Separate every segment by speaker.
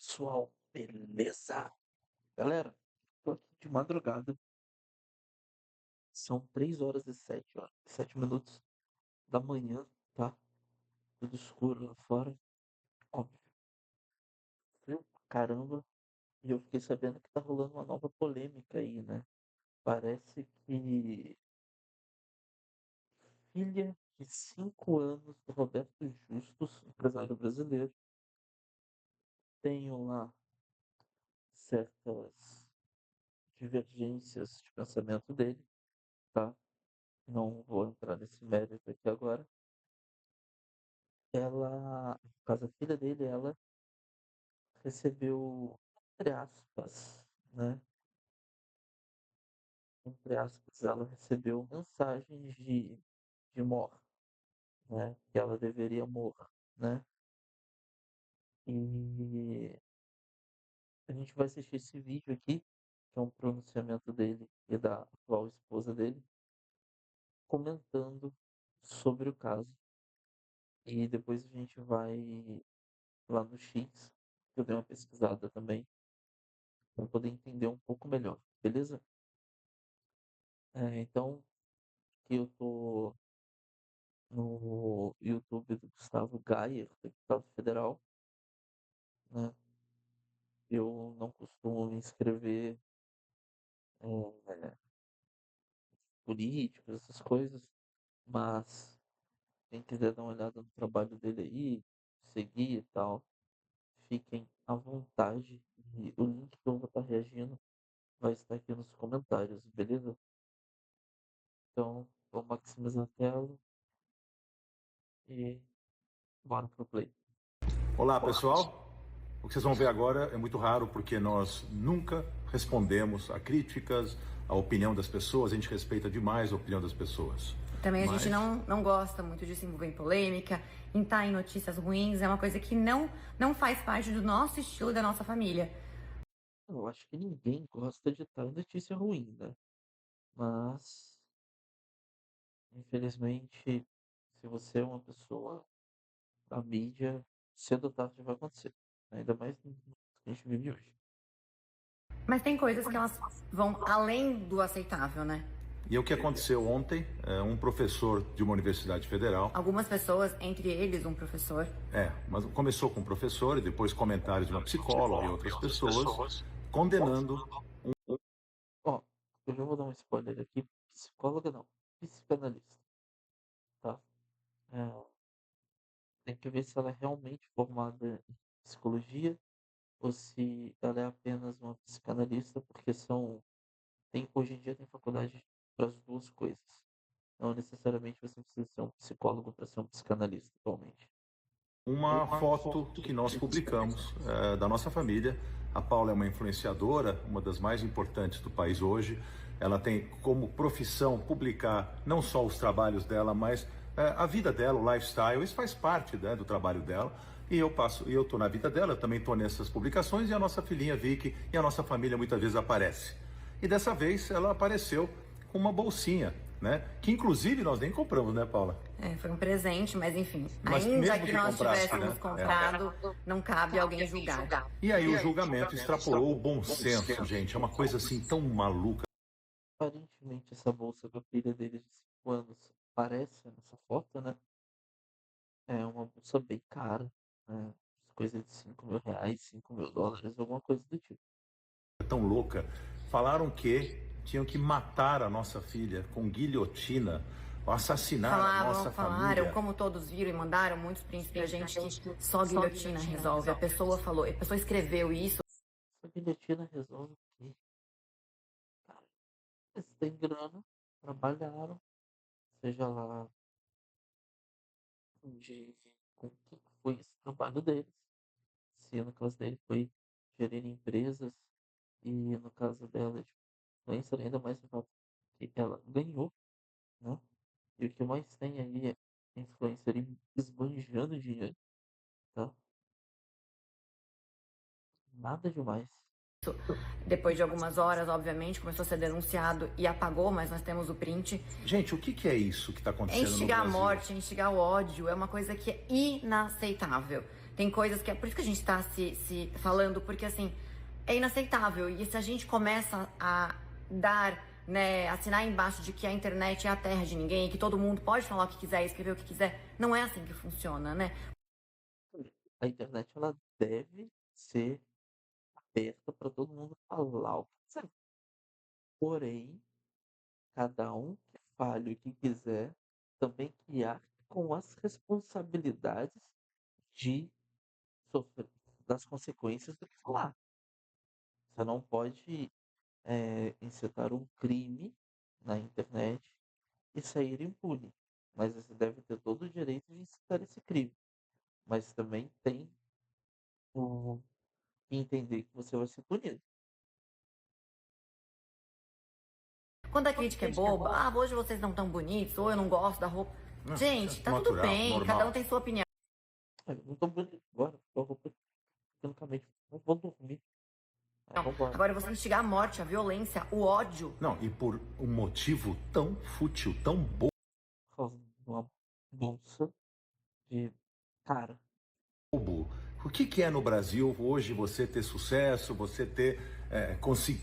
Speaker 1: Pessoal, beleza? Galera, tô aqui de madrugada, são 3h07 da manhã, tá? Tudo escuro lá fora, óbvio, frio pra caramba, e eu fiquei sabendo que tá rolando uma nova polêmica aí, né? Parece que filha de 5 anos do Roberto Justus, empresário brasileiro, tem lá certas divergências de pensamento dele, tá? Não vou entrar nesse mérito aqui agora. Ela, no caso, a filha dele, ela recebeu, entre aspas, né? Entre aspas, ela recebeu mensagens de morte, né? Que ela deveria morrer, né? E a gente vai assistir esse vídeo aqui, que é um pronunciamento dele e da atual esposa dele, comentando sobre o caso. E depois a gente vai lá no X, que eu dei uma pesquisada também, para poder entender um pouco melhor, beleza? Então, que eu tô no YouTube do Gustavo Gayer, deputado federal, né? Eu não costumo me inscrever em políticos, essas coisas, mas quem quiser dar uma olhada no trabalho dele aí, seguir e tal, fiquem à vontade. E o link que eu vou estar reagindo vai estar aqui nos comentários, beleza? Então, vou maximizar a tela e bora pro play.
Speaker 2: Olá, pessoal. O que vocês vão ver agora é muito raro porque nós nunca respondemos a críticas, a opinião das pessoas, a gente respeita demais a opinião das pessoas.
Speaker 3: Também a gente não gosta muito de se envolver em polêmica, em estar em notícias ruins, é uma coisa que não faz parte do nosso estilo, da nossa família.
Speaker 1: Eu acho que ninguém gosta de estar em notícia ruim, né? Mas, infelizmente, se você é uma pessoa da mídia, cedo ou tarde vai acontecer. Ainda mais no que a gente vive hoje.
Speaker 3: Mas tem coisas que elas vão além do aceitável, né?
Speaker 2: E o que aconteceu ontem, um professor de uma universidade federal,
Speaker 3: Algumas pessoas, entre eles um professor,
Speaker 2: mas começou com um professor e depois comentários de uma psicóloga e outras pessoas, condenando.
Speaker 1: Ó, eu já vou dar um spoiler aqui. Psicóloga não, psicanalista, tá? É, tem que ver se ela é realmente formada em psicologia ou se ela é apenas uma psicanalista, porque hoje em dia tem faculdade para as duas coisas. Não necessariamente você precisa ser um psicólogo para ser um psicanalista atualmente.
Speaker 2: Uma foto que nós publicamos da nossa família. A Paula é uma influenciadora, uma das mais importantes do país hoje. Ela tem como profissão publicar não só os trabalhos dela, mas a vida dela, o lifestyle. Isso faz parte, né, do trabalho dela. E eu estou na vida dela, eu também estou nessas publicações, e a nossa filhinha Vicky e a nossa família muitas vezes aparece. E dessa vez ela apareceu com uma bolsinha, né? Que inclusive nós nem compramos, né, Paula?
Speaker 3: foi um presente, mas enfim,
Speaker 2: Mas
Speaker 3: ainda
Speaker 2: mesmo
Speaker 3: que
Speaker 2: que
Speaker 3: nós
Speaker 2: comprasse,
Speaker 3: tivéssemos
Speaker 2: né?
Speaker 3: comprado, não cabe alguém julgar.
Speaker 2: E aí o julgamento extrapolou o bom senso, gente. É uma coisa assim tão maluca.
Speaker 1: Aparentemente, essa bolsa da filha dele de 5 anos aparece nessa foto, né? É uma bolsa bem cara, né? Coisa de R$ 5.000, US$ 5.000, alguma coisa do tipo.
Speaker 2: É tão louca. Falaram que tinham que matar a nossa filha com guilhotina, assassinar a nossa
Speaker 3: Falaram,
Speaker 2: família.
Speaker 3: como todos viram e mandaram muitos prints pra gente, que só guilhotina resolve. A pessoa falou, a pessoa escreveu isso.
Speaker 1: Essa guilhotina resolve o quê? Cara, eles têm grana, trabalharam, seja lá com o que foi esse trabalho deles. Se no caso dele foi gerir empresas, e no caso dela, tipo, influencer, ainda mais o fato que ela ganhou, né? E o que mais tem aí é influencer esbanjando dinheiro, tá? Nada demais.
Speaker 3: Depois de algumas horas, obviamente, começou a ser denunciado e apagou, mas nós temos o print.
Speaker 2: Gente, o que é isso que está
Speaker 3: É
Speaker 2: acontecendo no
Speaker 3: instigar a
Speaker 2: Brasil?
Speaker 3: morte, é instigar o ódio, é uma coisa que é inaceitável. Tem coisas que é por isso que a gente tá se falando, porque assim, é inaceitável. E se a gente começa a dar, né, assinar embaixo de que a internet é a terra de ninguém, que todo mundo pode falar o que quiser, escrever o que quiser, não é assim que funciona, né?
Speaker 1: A internet ela deve ser aberta para todo mundo falar o que quiser. Porém, cada um que fale o que quiser, também que arque com as responsabilidades de sofrer das consequências do que falar. Você não pode incitar um crime na internet e sair impune. Mas você deve ter todo o direito de incitar esse crime. Mas também tem o que entender que você vai ser punido.
Speaker 3: Quando a crítica é boba, ah, hoje vocês não tão bonitos, ou eu não gosto da roupa.
Speaker 2: Não,
Speaker 3: Gente, tá tudo
Speaker 2: natural,
Speaker 3: bem,
Speaker 2: normal.
Speaker 3: cada um tem sua opinião.
Speaker 1: Não tô bonito agora, eu vou tecnicamente, não vou dormir. Vambora.
Speaker 3: Agora você instigar a morte, a violência, o ódio.
Speaker 2: Não, e por um motivo tão fútil, tão
Speaker 1: Por causa de uma bolsa de cara.
Speaker 2: bobo. O que é no Brasil hoje você ter sucesso, você ter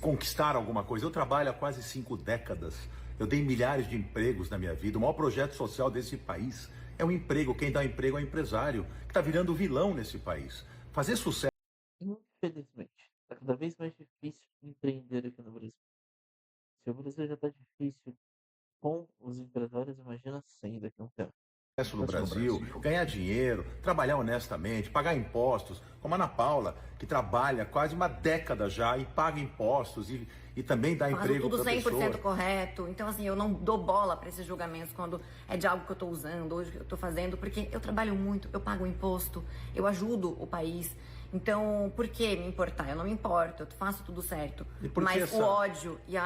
Speaker 2: conquistar alguma coisa? Eu trabalho há quase 5 décadas. Eu dei milhares de empregos na minha vida. O maior projeto social desse país é o emprego. Quem dá emprego é o empresário, que está virando vilão nesse país. Fazer sucesso.
Speaker 1: Infelizmente, tá cada vez mais difícil empreender aqui no Brasil. Se o Brasil já tá difícil com os empresários, imagina sem daqui a um tempo.
Speaker 2: No Brasil, ganhar dinheiro, trabalhar honestamente, pagar impostos, como a Ana Paula, que trabalha quase uma década já e paga impostos e também dá
Speaker 3: Faço
Speaker 2: emprego
Speaker 3: tudo
Speaker 2: para a
Speaker 3: 100%
Speaker 2: pessoa.
Speaker 3: correto. Então, assim, eu não dou bola pra esses julgamentos quando é de algo que eu tô usando, hoje que eu tô fazendo, porque eu trabalho muito, eu pago imposto, eu ajudo o país. Então, por que me importar? Eu não me importo, eu faço tudo certo.
Speaker 2: E por que
Speaker 3: Mas
Speaker 2: essa-
Speaker 3: o ódio e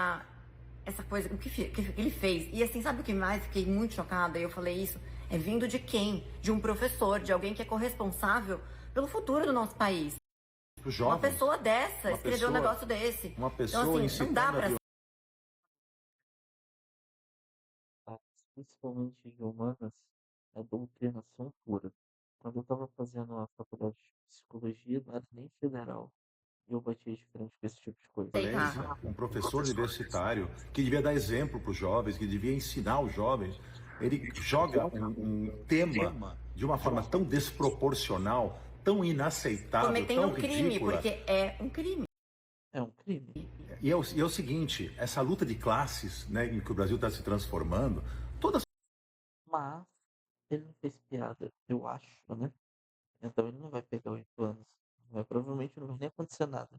Speaker 3: essa coisa, o que ele fez. E assim, sabe o que mais? Fiquei muito chocada, e eu falei isso. É vindo de quem? De um professor, de alguém que é corresponsável pelo futuro do nosso país.
Speaker 2: Os
Speaker 3: Uma
Speaker 2: jovens,
Speaker 3: pessoa dessa
Speaker 2: uma
Speaker 3: escreveu um
Speaker 2: pessoa-
Speaker 3: negócio desse.
Speaker 2: uma pessoa
Speaker 3: Então, assim, não
Speaker 2: incitando
Speaker 3: dá
Speaker 2: a
Speaker 3: pra
Speaker 1: Principalmente em humanas, é doutrinação pura. Quando eu estava fazendo a faculdade de psicologia, não era nem federal, e eu batia de frente com esse tipo de coisa.
Speaker 3: aceitar.
Speaker 2: Um professor universitário que devia dar exemplo para os jovens, que devia ensinar os jovens, ele joga um tema de uma forma tão desproporcional, tão inaceitável,
Speaker 3: Cometendo
Speaker 2: tão
Speaker 3: um crime,
Speaker 2: ridícula.
Speaker 3: porque é um crime.
Speaker 1: É um crime.
Speaker 2: E é o seguinte, essa luta de classes, né, em que o Brasil está se transformando, todas
Speaker 1: Mas ele não fez piada, eu acho, né? Então ele não vai pegar 8 anos. Provavelmente não vai nem acontecer nada.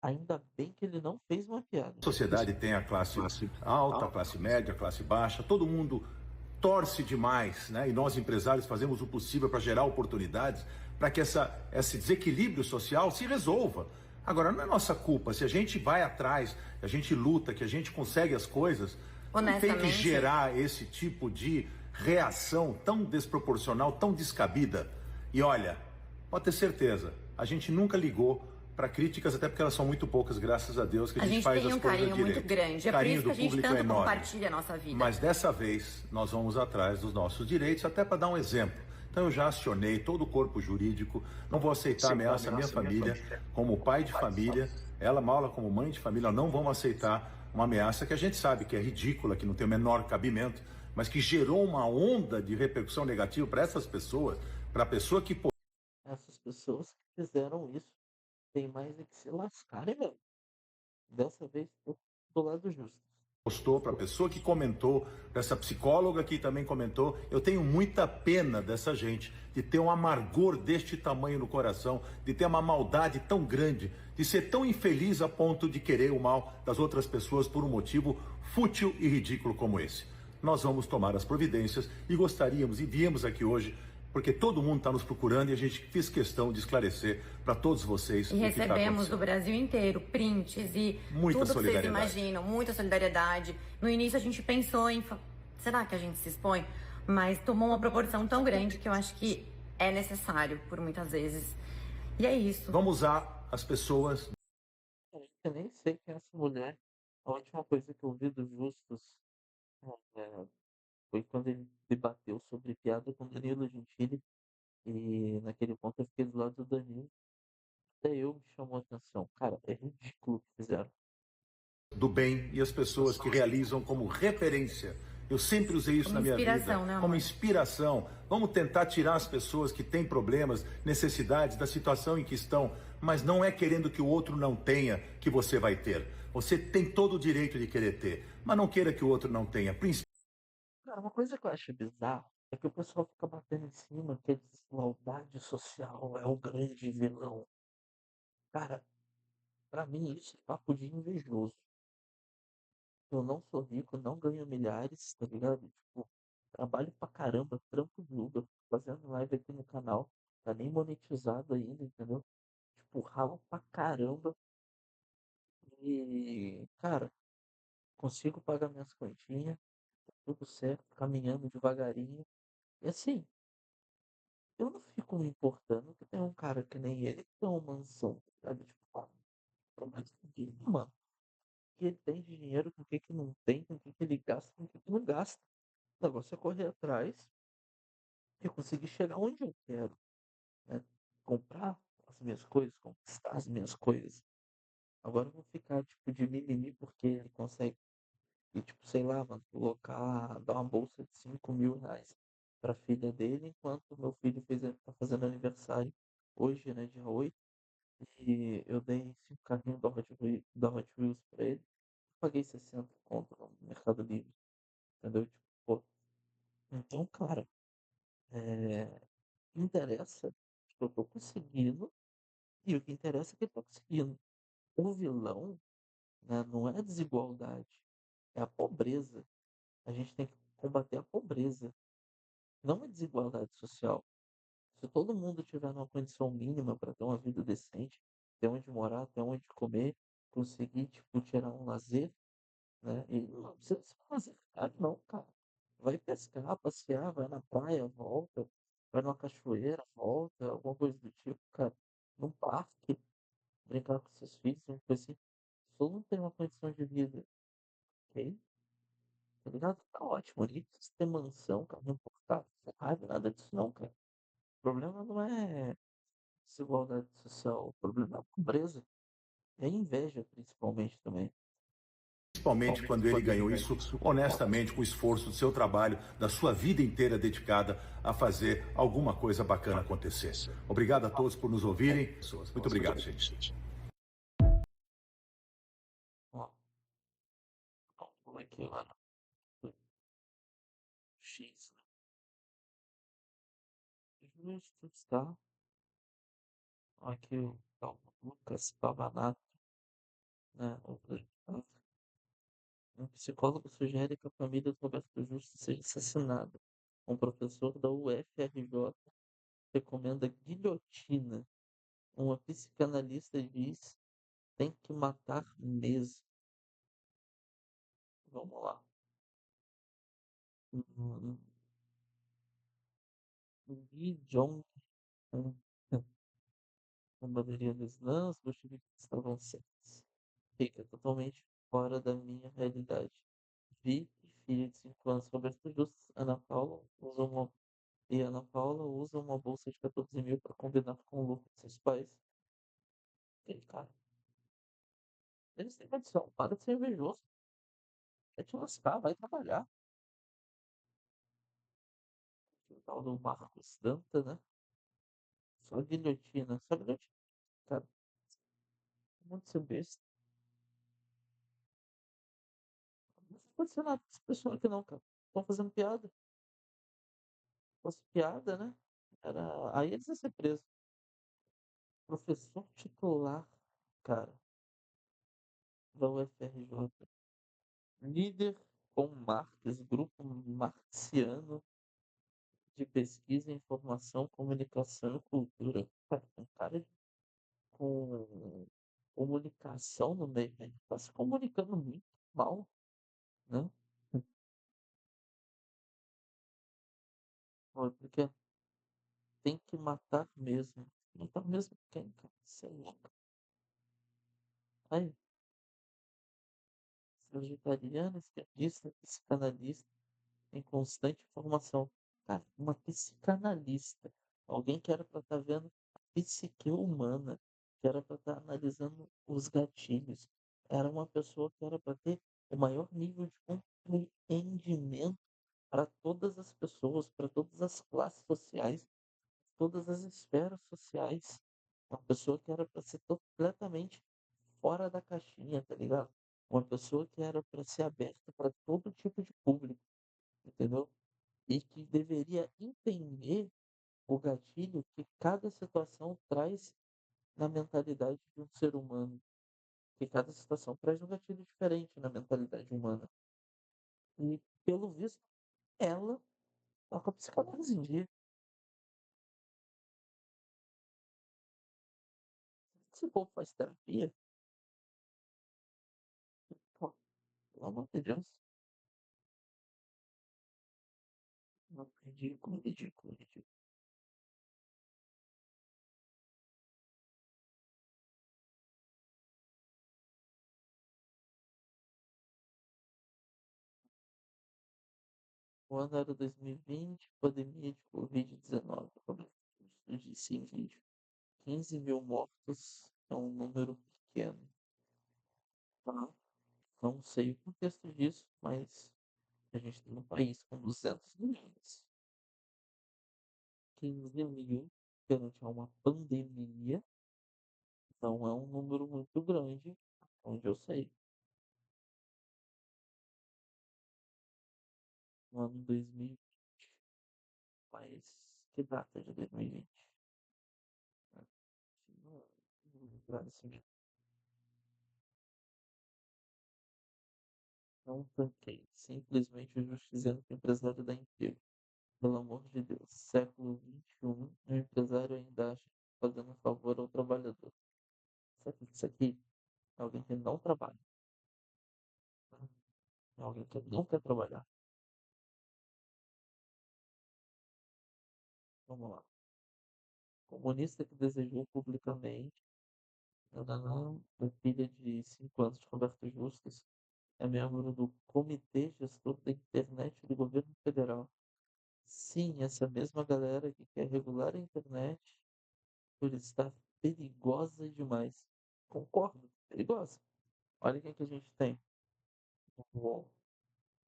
Speaker 1: Ainda bem que ele não fez uma piada.
Speaker 2: a sociedade tem a classe alta, a classe média, a classe baixa, todo mundo torce demais, né? E nós empresários fazemos o possível para gerar oportunidades para que esse desequilíbrio social se resolva. Agora, não é nossa culpa. Se a gente vai atrás, a gente luta, que a gente consegue as coisas, não tem que
Speaker 3: Honestamente.
Speaker 2: gerar esse tipo de reação tão desproporcional, tão descabida. E olha, pode ter certeza, a gente nunca ligou para críticas, até porque elas são muito poucas, graças a Deus, que a
Speaker 3: A
Speaker 2: gente
Speaker 3: gente
Speaker 2: faz
Speaker 3: tem
Speaker 2: as
Speaker 3: um
Speaker 2: coisas
Speaker 3: carinho
Speaker 2: direito.
Speaker 3: muito grande. É por
Speaker 2: Carinho
Speaker 3: isso que a
Speaker 2: do
Speaker 3: gente
Speaker 2: público é
Speaker 3: tanto
Speaker 2: enorme.
Speaker 3: compartilha a nossa vida.
Speaker 2: Mas dessa vez nós vamos atrás dos nossos direitos, até para dar um exemplo. Então eu já acionei todo o corpo jurídico, não vou aceitar ameaça à minha família, como pai de família, ela, Maula, como mãe de família, não vamos aceitar uma ameaça que a gente sabe que é ridícula, que não tem o menor cabimento, mas que gerou uma onda de repercussão negativa para essas pessoas, para a pessoa que
Speaker 1: Essas pessoas que fizeram isso têm mais é que se lascarem mesmo. Dessa vez, tô do lado justo.
Speaker 2: postou, para a pessoa que comentou, para essa psicóloga que também comentou, eu tenho muita pena dessa gente, de ter um amargor deste tamanho no coração, de ter uma maldade tão grande, de ser tão infeliz a ponto de querer o mal das outras pessoas por um motivo fútil e ridículo como esse. Nós vamos tomar as providências e gostaríamos, e viemos aqui hoje, porque todo mundo está nos procurando e a gente fez questão de esclarecer para todos vocês
Speaker 3: E
Speaker 2: o que está
Speaker 3: recebemos
Speaker 2: acontecendo.
Speaker 3: do Brasil inteiro prints e
Speaker 2: Muita
Speaker 3: tudo que vocês
Speaker 2: solidariedade.
Speaker 3: imaginam, muita solidariedade. No início a gente pensou em, será que a gente se expõe? Mas tomou uma proporção tão grande que eu acho que é necessário por muitas vezes. E é isso.
Speaker 2: Vamos usar as pessoas.
Speaker 1: Eu nem sei quem é essa mulher. A última coisa que eu vi do Justus foi quando ele debateu sobre piada com Danilo Gentili. E naquele ponto eu fiquei do lado do Danilo. Até eu me chamou a atenção. Cara, é ridículo o que fizeram.
Speaker 2: Do bem e as pessoas que realizam como referência. Eu sempre usei isso
Speaker 3: Como
Speaker 2: na minha vida,
Speaker 3: inspiração, né,
Speaker 2: como
Speaker 3: amor?
Speaker 2: inspiração. Vamos tentar tirar as pessoas que têm problemas, necessidades da situação em que estão, mas não é querendo que o outro não tenha que você vai ter. Você tem todo o direito de querer ter, mas não queira que o outro não tenha.
Speaker 1: Cara, uma coisa que eu acho bizarro é que o pessoal fica batendo em cima que a desigualdade social é o grande vilão. Cara, pra mim isso é papo de invejoso. Eu não sou rico, não ganho milhares, tá ligado? Tipo, trabalho pra caramba, trampo de Uber, fazendo live aqui no canal, tá nem monetizado ainda, entendeu? Tipo, ralo pra caramba e, cara, consigo pagar minhas continhas, tá tudo certo, caminhando devagarinho. E assim, eu não fico me importando que tem um cara que nem ele que tem uma mansão, sabe? Tipo, mas mano, que ele tem dinheiro, com o que que não tem, com o que que ele gasta, com o que que não gasta. O negócio é correr atrás e conseguir chegar onde eu quero, né? Comprar as minhas coisas, conquistar as minhas coisas. Agora eu vou ficar, tipo, de mimimi porque ele consegue, e, tipo, sei lá, mano, colocar, dar uma bolsa de R$ 5.000 pra filha dele, enquanto meu filho tá fazendo aniversário hoje, né, dia 8. E eu dei 5 carrinhos da Hot Wheels pra ele. Paguei 60 conto no Mercado Livre, entendeu? Tipo, pô, então, cara, o que interessa, tipo, eu tô conseguindo, e o que interessa é que ele tá conseguindo. O vilão, né, não é a desigualdade, é a pobreza. A gente tem que combater a pobreza, não a desigualdade social. Se todo mundo tiver numa condição mínima para ter uma vida decente, ter onde morar, ter onde comer, conseguir, tipo, tirar um lazer, né? E não precisa ser fazer caro, não, cara. Vai pescar, passear, vai na praia, volta, vai numa cachoeira, volta, alguma coisa do tipo, cara. Num parque, brincar com seus filhos, uma coisa assim. Se todo mundo tem uma condição de vida, ok? Tá ligado? Tá ótimo. Ali precisa ter mansão, carro importado, Ferrari, nada disso não, cara. O problema não é desigualdade social, o problema é a pobreza. É a inveja, principalmente, também.
Speaker 2: Principalmente quando ele ganhou isso honestamente, com o esforço do seu trabalho, da sua vida inteira dedicada a fazer alguma coisa bacana acontecer. Obrigado a todos por nos ouvirem. Muito obrigado, gente.
Speaker 1: Ó, como é que é lá no X, né? Justo está. Aqui o tal Lucas Pavanato, né? Um psicólogo sugere que a família do Roberto Justo seja assassinada. Um professor da UFRJ recomenda guilhotina. Uma psicanalista diz tem que matar mesmo. Vamos lá. Hum, Lee Jong a maioria dos lãs, bolcheviques estavam certos. Fica totalmente fora da minha realidade. Vi e filha de 5 anos, Roberto Justus, Ana Paula usa uma bolsa de 14.000 para combinar com o lucro de seus pais. E, cara, eles têm condição. Para de ser invejoso. Vai te lascar, vai trabalhar. O tal do Marcos Danta, né? Só guilhotina. Só guilhotina. Cara, muito ser besta. Não pode ser nada desse pessoal aqui não, cara. Estão fazendo piada. Se fosse piada, né? Aí eles iam ser presos. Professor titular, cara, da UFRJ. Líder com Marx, grupo marxiano de pesquisa, informação, comunicação e cultura. Cara, um cara com comunicação no meio, né? Tá se comunicando muito mal, né? Porque tem que matar mesmo. Matar mesmo quem, cara? Sei lá. Aí, vegetariano, esquerdista, psicanalista em constante formação. Cara, uma psicanalista. Alguém que era para estar vendo a psique humana, que era para estar analisando os gatilhos. Era uma pessoa que era para ter o maior nível de compreendimento para todas as pessoas, para todas as classes sociais, todas as esferas sociais. Uma pessoa que era para ser completamente fora da caixinha, tá ligado? Uma pessoa que era para ser aberta para todo tipo de público, entendeu? E que deveria entender o gatilho que cada situação traz na mentalidade de um ser humano. Que cada situação traz um gatilho diferente na mentalidade humana. E, pelo visto, ela tá com a psicanálise em dia. Se o povo faz terapia, pô, pelo amor de Deus. Não, ridículo, ridículo, ridículo. O ano era 2020, pandemia de Covid-19. Como eu disse em vídeo. 15 mil mortos é um número pequeno, tá? Não sei o contexto disso, mas a gente tem um país com 200 milhões. 15 mil perante a uma pandemia não é um número muito grande, onde eu sei. No ano 2020, mas que data de 2020? Não, não vou lembrar desse mês. Não tanquei. Simplesmente o juiz dizendo que o empresário dá emprego. Pelo amor de Deus, século XXI, o empresário ainda acha que está fazendo um favor ao trabalhador. Sabe que isso aqui é alguém que não trabalha, né? É alguém que não quer trabalhar. Vamos lá. Comunista que desejou publicamente, nananã, a filha de 5 anos de Roberto Justus, é membro do Comitê Gestor da Internet do Governo Federal. Sim, essa mesma galera que quer regular a internet por estar perigosa demais. Concordo, perigosa. Olha quem que a gente tem. O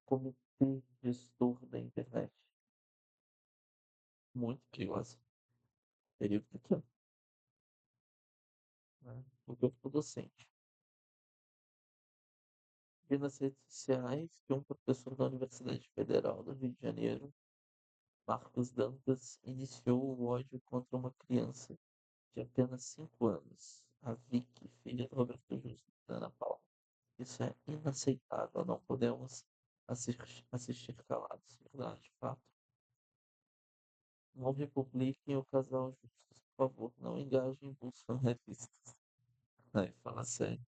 Speaker 1: Comitê Gestor da Internet. Muito perigosa. Período pequeno, né? O corpo docente. Vi nas redes sociais que um professor da Universidade Federal do Rio de Janeiro, Marcos Dantas, iniciou o ódio contra uma criança de apenas 5 anos, a Vicky, filha do Roberto Justo e da Ana Paula. Isso é inaceitável, não podemos assistir calados, verdade, fato. Não republiquem o casal Justus, por favor, não engajem bolsonaristas. Aí, fala sério.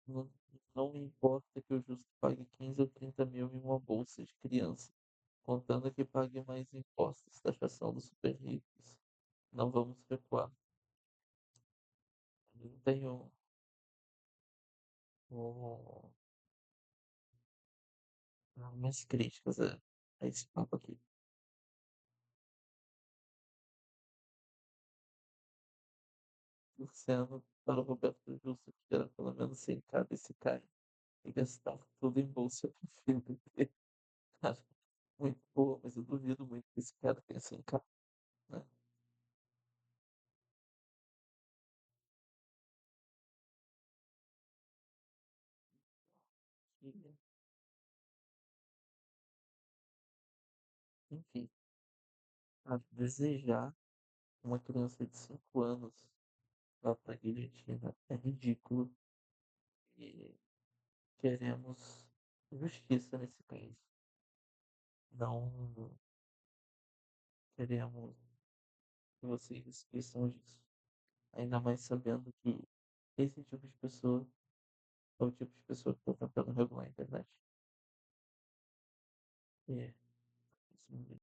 Speaker 1: Não, não me importa que o Justo pague 15 ou 30 mil em uma bolsa de criança, contando que pague mais impostos, taxação dos super ricos. Não vamos recuar. Eu não tenho o- minhas críticas a esse papo aqui. Torcendo para o Roberto Justo tirar pelo menos 100k desse cara e gastar tudo em bolsa pro filho dele. Cara, muito boa, mas eu duvido muito que esse cara tenha 100k, né? E, enfim, a desejar uma criança de 5 anos vá pra guilhotina é ridículo e queremos justiça nesse caso. Não queremos que vocês esqueçam disso. Ainda mais sabendo que esse tipo de pessoa é o tipo de pessoa que está tentando regular a internet. É, isso mesmo.